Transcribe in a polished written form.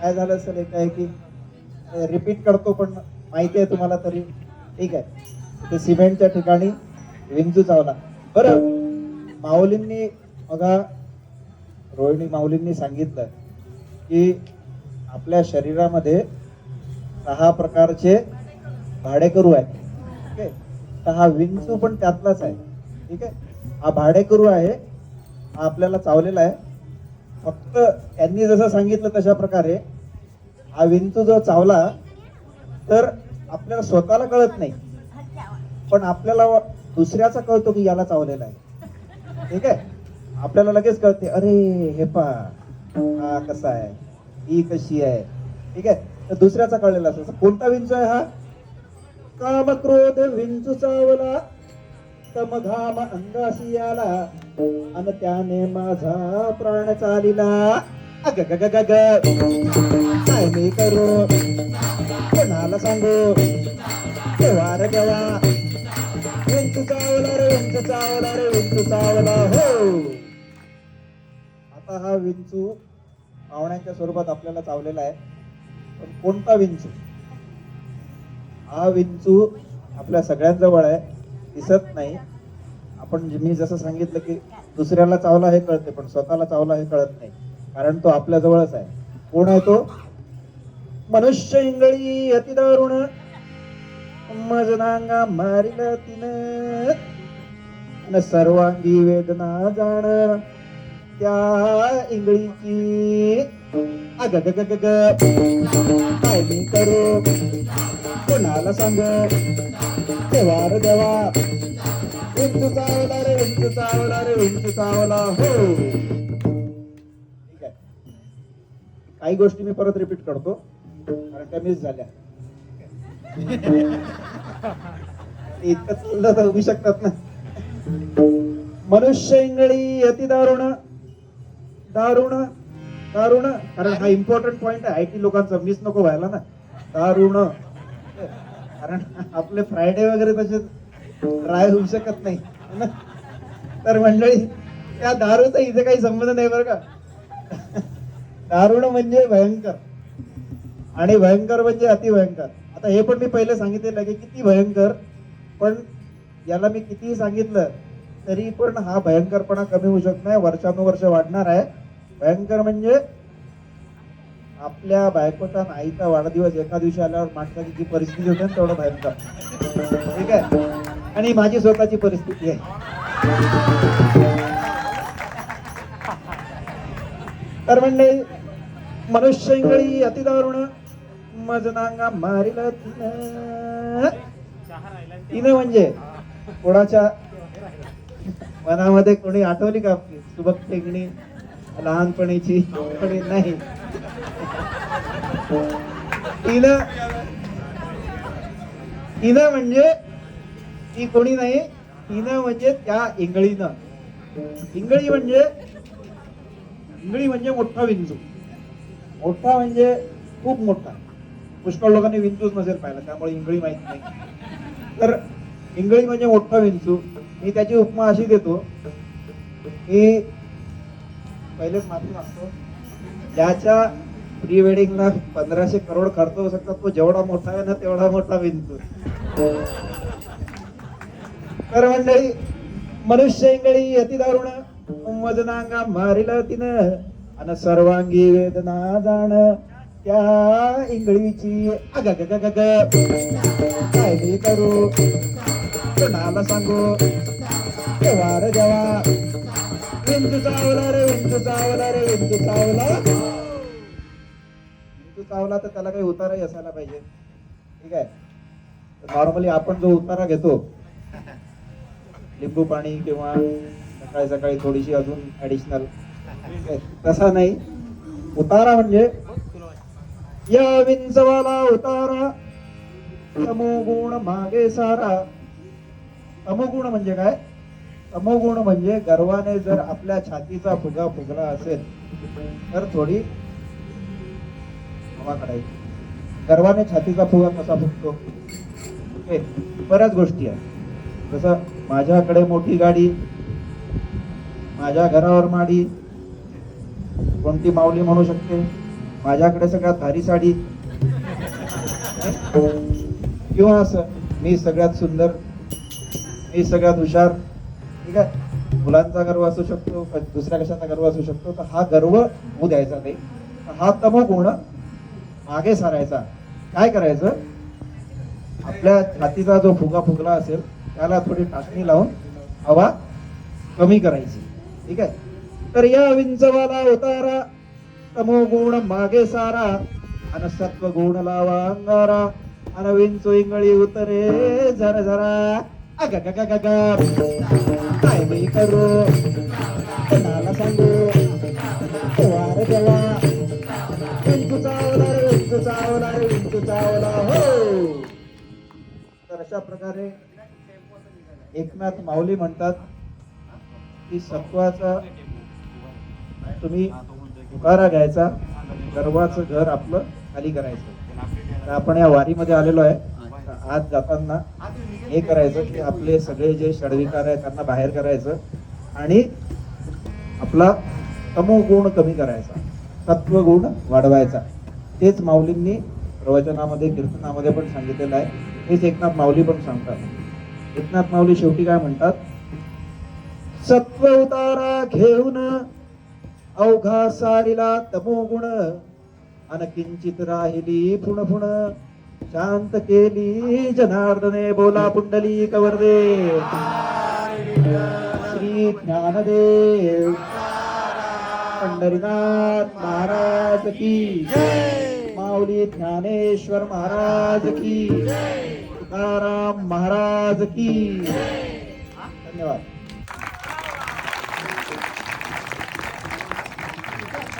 काय झालं असेल एकाएकी रिपीट करतो पण माहिती आहे तुम्हाला तरी ठीक आहे. ते सिमेंटच्या ठिकाणी विंचू चावला. बरं, माऊलींनी बघा, रोहिणी माऊलींनी सांगितलं की आपल्या शरीरामध्ये 6 प्रकारचे भाडेकरू आहेत. ठीक आहे, तर हा विंचू पण त्यातलाच आहे. ठीक आहे, हा भाडेकरू आहे, हा आपल्याला चावलेला आहे. फक्त त्यांनी जसं सांगितलं तशा प्रकारे हा विंचू जो चावला तर आपल्याला स्वतःला कळत नाही, पण आपल्याला दुसऱ्याचा कळतो की याला चावलेला आहे. ठीक आहे, आपल्याला लगेच कळते, अरे हे पा हा कसा आहे, ही कशी आहे. ठीक आहे, तर दुसऱ्याचा कळलेला असतो. कोणता विंचू आहे हा? काम क्रोध विंचू चावला, तम घाम अंगासी आला, अन त्याने माझा प्राण चालिला. अग ग ग ग ग, काय मी करू, कोणाला सांगू, देवा रे देवा, विंचू चावला रे, विंचू चावला रे, विंचू चावला हो. आता हा विंचू पावण्याच्या स्वरूपात आपल्याला चावलेला आहे, पण कोणता विंचू? हा विंचू आपल्या सगळ्यांजवळ आहे, दिसत नाही. आपण मी जसं सांगितलं की दुसऱ्याला चावला हे कळते, पण स्वतःला चावला हे कळत नाही, कारण तो आपल्या जवळच आहे. कोण आहे तो? मनुष्य इंगळी अति दारुण, मजनांगा मारिल तिनं, न सर्वांगी वेदना जाण त्या इंगळीची. अग ग ग ग ग, काय मी करू, कोणाला सांग, देवा रे देवा, विंचू चावला रे, विंचू चावला रे, विंचू चावला हो. ठीक आहे, काही गोष्टी मी परत रिपीट करतो कारण त्या मिस झाल्या. इतकं चाललं तर होऊ शकतात ना. मनुष्य इंगळी अति दारुण, दारुण दारुण, कारण हा इम्पॉर्टंट पॉइंट आहे आयटी लोकांचा, मिस नको व्हायला ना. दारुण, कारण आपले फ्रायडे वगैरे तसे ड्राय होऊ शकत नाही ना. तर मंडळी, त्या दारूचा इथे काही संबंध नाही बरं का. दारुण म्हणजे भयंकर, आणि भयंकर म्हणजे अतिभयंकर. आता हे पण मी पहिले सांगितलेलं की किती भयंकर, पण याला मी कितीही सांगितलं तरी पण हा भयंकरपणा कमी होऊ शकत नाही, वर्षानुवर्ष वाढणार आहे. भयंकर म्हणजे आपल्या बायकोचा आईचा वाढदिवस एका दिवशी आल्यावर माणसाची जी परिस्थिती होते ना, तेवढं भयंकर. ठीक आहे, आणि माझी स्वतःची परिस्थिती आहे. तर म्हणजे मनुष्य इंगळी अति दारुण, मजनांगा मारिल तिनं. तिनं म्हणजे कोणाच्या मनामध्ये कोणी आठवली का आपली सुबक टेंगणी लहानपणीची? कोणी नाही. तिनं, तिनं म्हणजे ती कोणी नाही, तिनं म्हणजे त्या इंगळीनं. इंगळी म्हणजे, इंगळी म्हणजे मोठा विंचू. मोठा म्हणजे खूप मोठा. पुष्कळ लोकांनी विंचूच नसेल पाहिला, त्यामुळे इंगळी माहित नाही. तर इंगळी म्हणजे मोठा विंचू. मी त्याची उपमा अशी देतो की पहिलेच माफी मागतो, ज्याच्या प्री वेडिंगला 1500 करोड खर्च होऊ शकतात, तो जेवढा मोठा आहे ना तेवढा मोठा विंचू. तर मंडळी, मनुष्य इंगळी अति दारुण, मजनांगा मारिल तिनं, अन सर्वांगी वेदना जाण त्या इंगळीची. अग ग ग ग ग, काय मी करू, कोणाला सांगू, देवा रे देवा, विंचू चावला रे, विंचू चावला रे, विंचू चावला. विंचू चावला तर त्याला काही उताराही असायला पाहिजे. ठीक आहे, नॉर्मली आपण जो उतारा घेतो, लिंबू पाणी किंवा सकाळी सकाळी थोडीशी अजून ऍडिशनल, तसा नाही. उतारा म्हणजे या विंचवाला उतारा, तमोगुण मागे सारा. तमोगुण म्हणजे काय? तमोगुण म्हणजे गर्वाने जर आपल्या छातीचा फुगा फुगला असेल तर थोडी हवा काढायची. गर्वाने छातीचा फुगा कसा फुगतो? बऱ्याच गोष्टी आहेत. जसं माझ्याकडे मोठी गाडी, माझ्या घरावर माडी, कोणती माऊली म्हणू शकते? माझ्याकडे सगळ्यात भारी साडी, किंवा असं मी सगळ्यात सुंदर, मी सगळ्यात हुशार, ठीक आहे, मुलांचा गर्व असू शकतो, दुसऱ्या कशाचा गर्व असू शकतो. तर हा गर्व होऊ द्यायचा नाही. हा तमोगुण मागे सारायचा. काय करायचं, आपल्या छातीचा जो फुगा फुगला असेल त्याला थोडी टाचणी लावून हवा कमी करायची, ठीक आहे. तर या विंचवाला उतारा, तमोगुण मागे सारा, आणि सत्वगुण लावा अंगारा, आणि विंचू इंगळी उतरे जरा जरा. काय मी करू कोणाला सांगू, वार देवा, विंचू चावला रे, विंचू चावला रे, विंचू चावला हो. तर अशा प्रकारे एकनाथ माऊली म्हणतात की सत्वाचा तुम्ही उकारा घ्यायचा, गर्वाचं घर आपलं खाली करायचं. तर आपण या वारीमध्ये आलेलो आहे. आज जाताना हे करायचं की आपले सगळे जे षडविकार आहेत त्यांना बाहेर करायचं आणि आपला तमोगुण कमी करायचा, सत्वगुण वाढवायचा. तेच माऊलींनी प्रवचनामध्ये कीर्तनामध्ये पण सांगितलेलं आहे. हेच एकनाथ माऊली पण सांगतात. एकनाथ माऊली शेवटी काय म्हणतात, सत्व उतारा घेऊन अवघा सारिला तमोगुण, अन किंचित राहिली पुण पुण, शांत केली जनार्दने बोला पुंडली कवरदे. श्री ज्ञानदेव पंढरीनाथ महाराज की, माऊली ज्ञानेश्वर महाराज की, तुकाराम महाराज की. धन्यवाद.